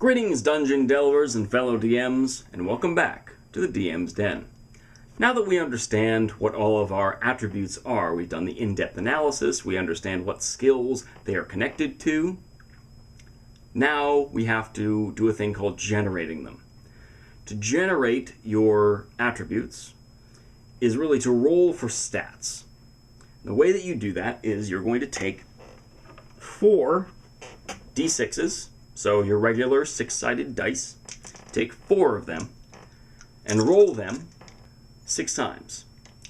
Greetings, Dungeon Delvers and fellow DMs, and welcome back to the DM's Den. Now that we understand what all of our attributes are, we've done the in-depth analysis, we understand what skills they are connected to, now we have to do a thing called generating them. To generate your attributes is really to roll for stats. The way that you do that is you're going to take 4 d6s, so your regular 6-sided dice, take 4 of them, and roll them 6 times.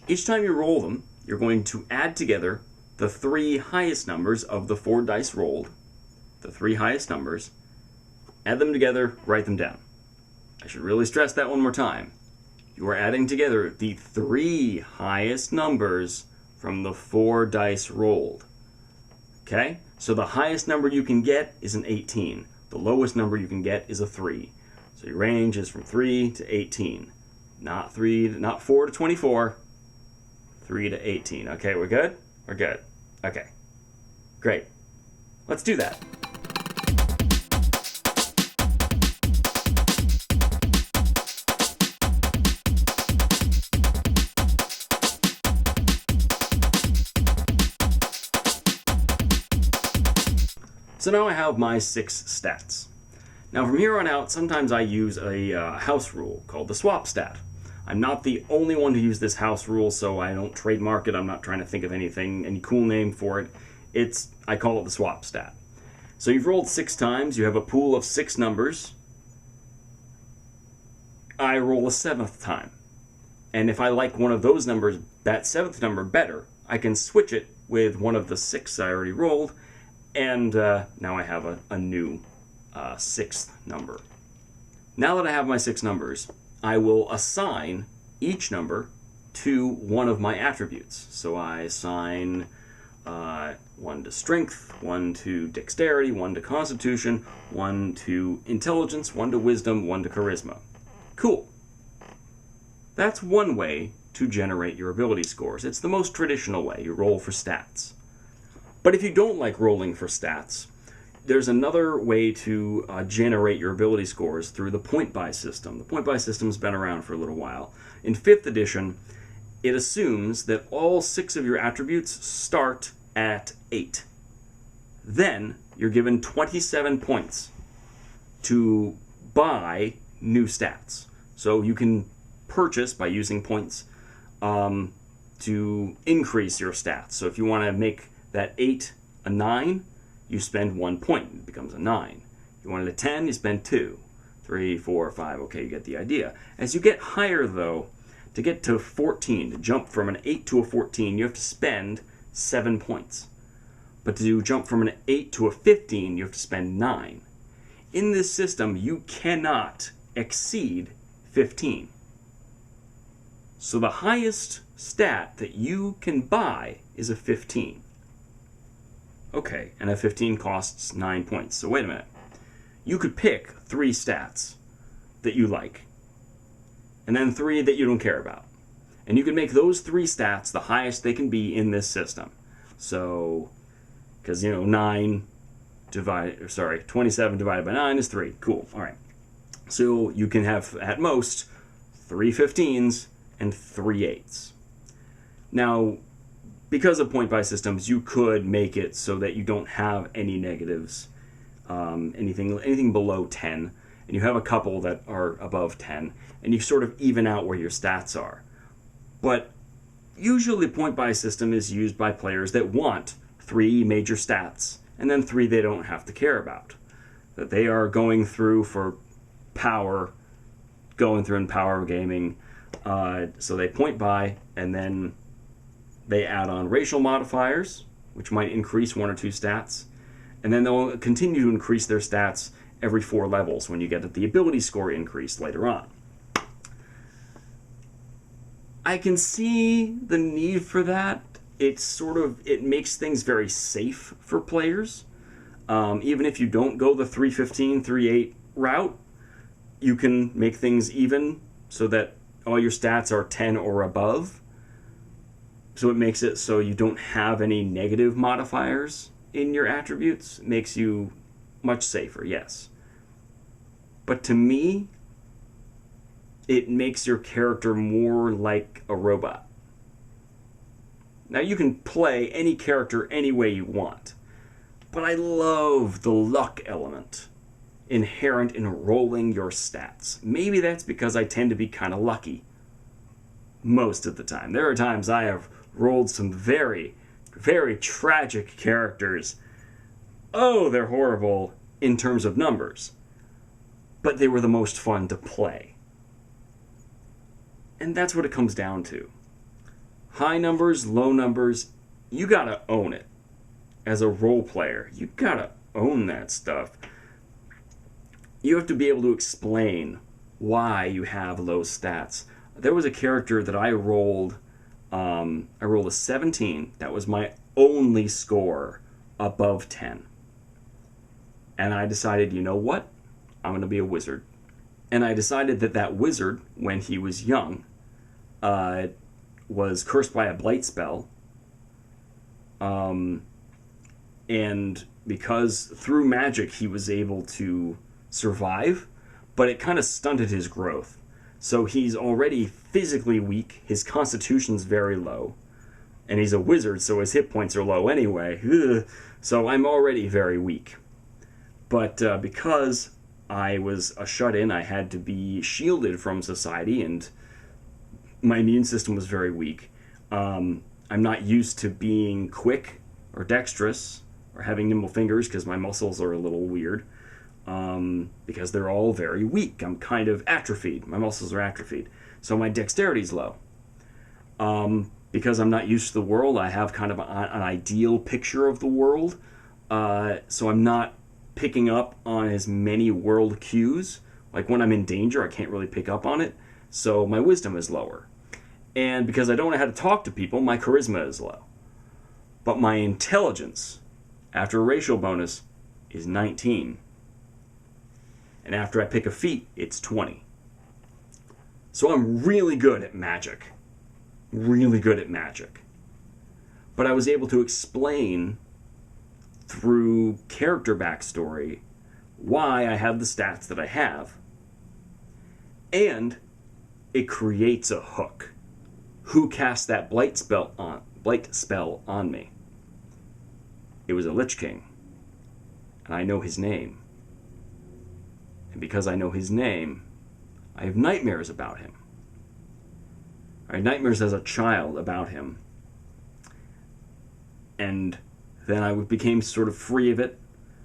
Each time you roll them, you're going to add together the 3 highest numbers of the 4 dice rolled, the 3 highest numbers, add them together, write them down. I should really stress that one more time. You are adding together the 3 highest numbers from the 4 dice rolled. Okay? So the highest number you can get is an 18. The lowest number you can get is a 3. So your range is from 3 to 18. Not 4 to 24. 3 to 18. Okay, we're good? We're good. Okay. Great. Let's do that. So now I have my 6 stats. Now from here on out, sometimes I use a house rule called the swap stat. I'm not the only one to use this house rule, so I don't trademark it. I'm not trying to think of any cool name for it. I call it the swap stat. So you've rolled 6 times, you have a pool of 6 numbers. I roll a 7th time. And if I like one of those numbers, that 7th number better, I can switch it with one of the 6 I already rolled, and now I have a new 6th number. Now that I have my 6 numbers, I will assign each number to one of my attributes. So I assign 1 to strength, 1 to dexterity, 1 to constitution, 1 to intelligence, 1 to wisdom, 1 to charisma. Cool. That's one way to generate your ability scores. It's the most traditional way. You roll for stats. But if you don't like rolling for stats, there's another way to generate your ability scores through the point-buy system. The point-buy system's been around for a little while. In 5th edition, it assumes that all 6 of your attributes start at 8. Then you're given 27 points to buy new stats. So you can purchase, by using points, to increase your stats. So if you want to make that 8 a 9, you spend 1 point. It becomes a 9. You want it a 10, you spend 2. 3, 4, 5. Okay, you get the idea. As you get higher, though, to get to 14, to jump from an 8 to a 14, you have to spend 7 points. But to jump from an 8 to a 15, you have to spend 9. In this system, you cannot exceed 15. So the highest stat that you can buy is a 15. Okay, and a 15 costs 9 points. So wait a minute. You could pick 3 stats that you like, and then 3 that you don't care about. And you can make those 3 stats the highest they can be in this system. So, because, 27 divided by 9 is 3. Cool, all right. So you can have, at most, 3 15s and 3 8s. Now, because of point-buy systems, you could make it so that you don't have any negatives, anything below 10, and you have a couple that are above 10, and you sort of even out where your stats are. But usually the point-buy system is used by players that want 3 major stats, and then 3 they don't have to care about. That they are going through for power, going through in power gaming, so they point buy, and then they add on racial modifiers, which might increase 1 or 2 stats, and then they'll continue to increase their stats every 4 levels when you get the ability score increase later on. I can see the need for that. It makes things very safe for players. Even if you don't go the 315, 38 route, you can make things even so that all your stats are 10 or above. So it makes it so you don't have any negative modifiers in your attributes. It makes you much safer, yes. But to me, it makes your character more like a robot. Now, you can play any character any way you want, but I love the luck element inherent in rolling your stats. Maybe that's because I tend to be kind of lucky most of the time. There are times I have rolled some very, very tragic characters. Oh, they're horrible in terms of numbers, but they were the most fun to play. And that's what it comes down to. High numbers, low numbers, you gotta own it. As a role player, you gotta own that stuff. You have to be able to explain why you have low stats. There was a character that I rolled a 17. That was my only score above 10. And I decided, you know what? I'm gonna be a wizard. And I decided that that wizard, when he was young, was cursed by a blight spell. And because through magic he was able to survive, but it kind of stunted his growth. So he's already physically weak, his constitution's very low, and he's a wizard, so his hit points are low anyway. Ugh. So I'm already very weak. But because I was a shut-in, I had to be shielded from society, and my immune system was very weak. I'm not used to being quick or dexterous or having nimble fingers because my muscles are a little weird, because they're all very weak. I'm kind of atrophied. My muscles are atrophied. So my dexterity's low. Because I'm not used to the world, I have kind of an ideal picture of the world. So I'm not picking up on as many world cues. Like when I'm in danger, I can't really pick up on it. So my wisdom is lower. And because I don't know how to talk to people, my charisma is low. But my intelligence, after a racial bonus, is 19. And after I pick a feat, it's 20. So I'm really good at magic. Really good at magic. But I was able to explain through character backstory why I have the stats that I have. And it creates a hook. Who cast that blight spell on me? It was a Lich King. And I know his name. And because I know his name, I have nightmares about him. I had nightmares as a child about him. And then I became sort of free of it.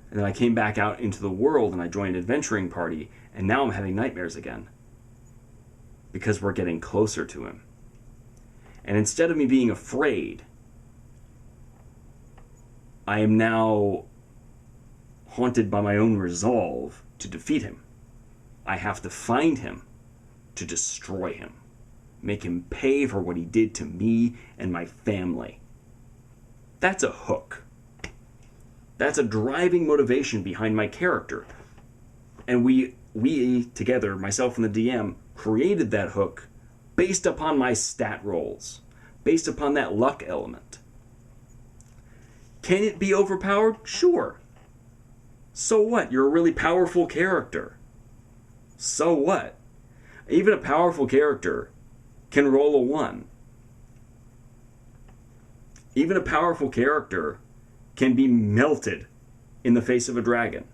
And then I came back out into the world and I joined an adventuring party. And now I'm having nightmares again. Because we're getting closer to him. And instead of me being afraid, I am now haunted by my own resolve to defeat him. I have to find him to destroy him. Make him pay for what he did to me and my family. That's a hook. That's a driving motivation behind my character. And we together, myself and the DM, created that hook based upon my stat rolls, based upon that luck element. Can it be overpowered? Sure. So what? You're a really powerful character. So what? Even a powerful character can roll a 1. Even a powerful character can be melted in the face of a dragon.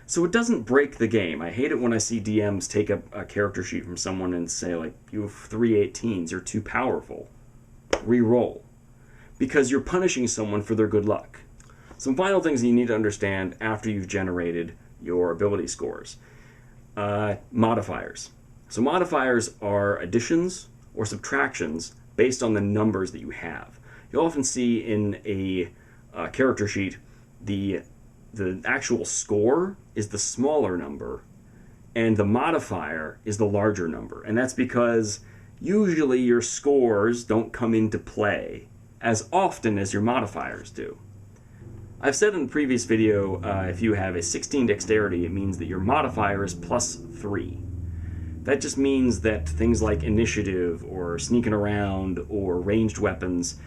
So it doesn't break the game. I hate it when I see DMs take a character sheet from someone and say, like, you have 3 18s, you're too powerful. Re-roll. Because you're punishing someone for their good luck. Some final things that you need to understand after you've generated your ability scores. Modifiers. So modifiers are additions or subtractions based on the numbers that you have. You'll often see in a character sheet the actual score is the smaller number and the modifier is the larger number. And that's because usually your scores don't come into play as often as your modifiers do. I've said in the previous video, if you have a 16 dexterity, it means that your modifier is +3. That just means that things like initiative or sneaking around or ranged weapons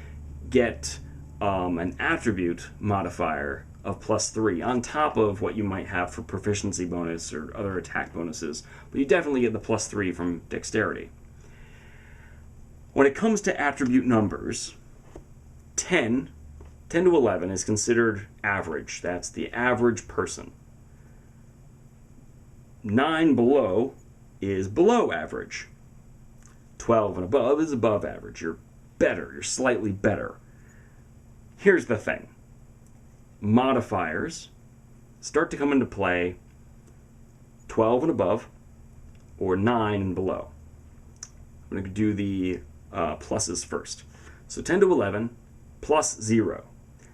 get an attribute modifier of +3 on top of what you might have for proficiency bonus or other attack bonuses, but you definitely get the +3 from dexterity. When it comes to attribute numbers, 10 to 11 is considered average. That's the average person. 9 below is below average. 12 and above is above average. You're better. You're slightly better. Here's the thing. Modifiers start to come into play 12 and above or 9 and below. I'm going to do the pluses first. So 10 to 11 plus 0.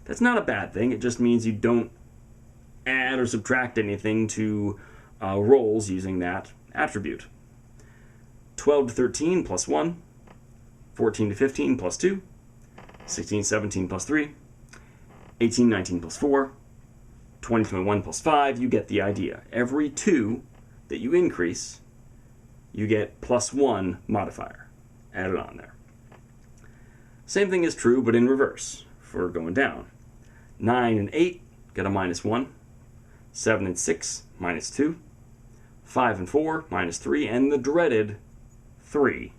That's not a bad thing. It just means you don't add or subtract anything to rolls using that attribute. 12 to 13 plus 1. 14 to 15 plus 2. 16, 17 plus 3. 18, 19 plus 4. 20, 21 plus 5. You get the idea. Every 2 that you increase, you get +1 modifier added on there. Same thing is true, but in reverse for going down. 9 and 8 get a -1. 7 and 6, -2. 5 and 4, -3. And the dreaded 3,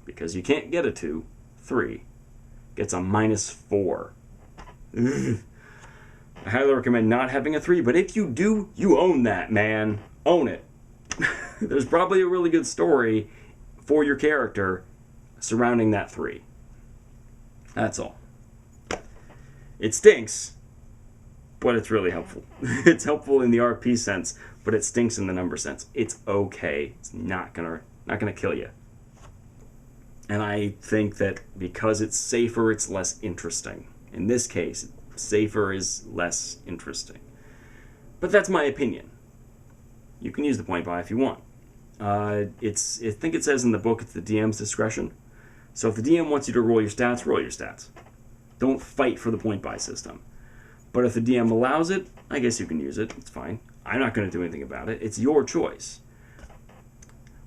because you can't get a 2, 3, gets a -4. Ugh. I highly recommend not having a 3, but if you do, you own that, man. Own it. There's probably a really good story for your character surrounding that 3. That's all. It stinks, but it's really helpful. It's helpful in the RP sense, but it stinks in the number sense. It's okay. It's not gonna kill you. And I think that because it's safer, it's less interesting. In this case, safer is less interesting. But that's my opinion. You can use the point buy if you want. I think it says in the book it's the DM's discretion. So if the DM wants you to roll your stats, roll your stats. Don't fight for the point buy system. But if the DM allows it, I guess you can use it. It's fine. I'm not going to do anything about it. It's your choice.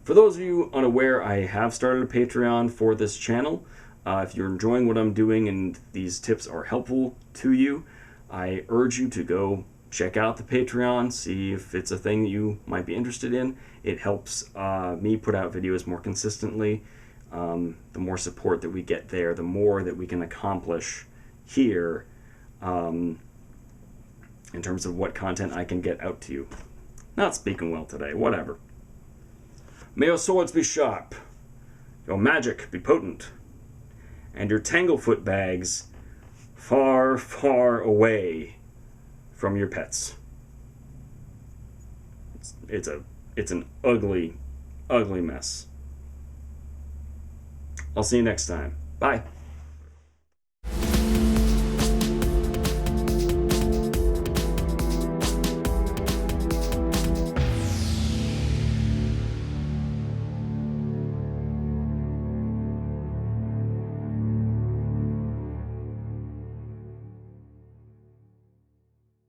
For those of you unaware, I have started a Patreon for this channel. If you're enjoying what I'm doing and these tips are helpful to you, I urge you to go check out the Patreon, see if it's a thing that you might be interested in. It helps me put out videos more consistently. The more support that we get there, the more that we can accomplish here in terms of what content I can get out to you. Not speaking well today, whatever. May your swords be sharp, your magic be potent, and your tanglefoot bags far, far away from your pets. It's an ugly, ugly mess. I'll see you next time. Bye.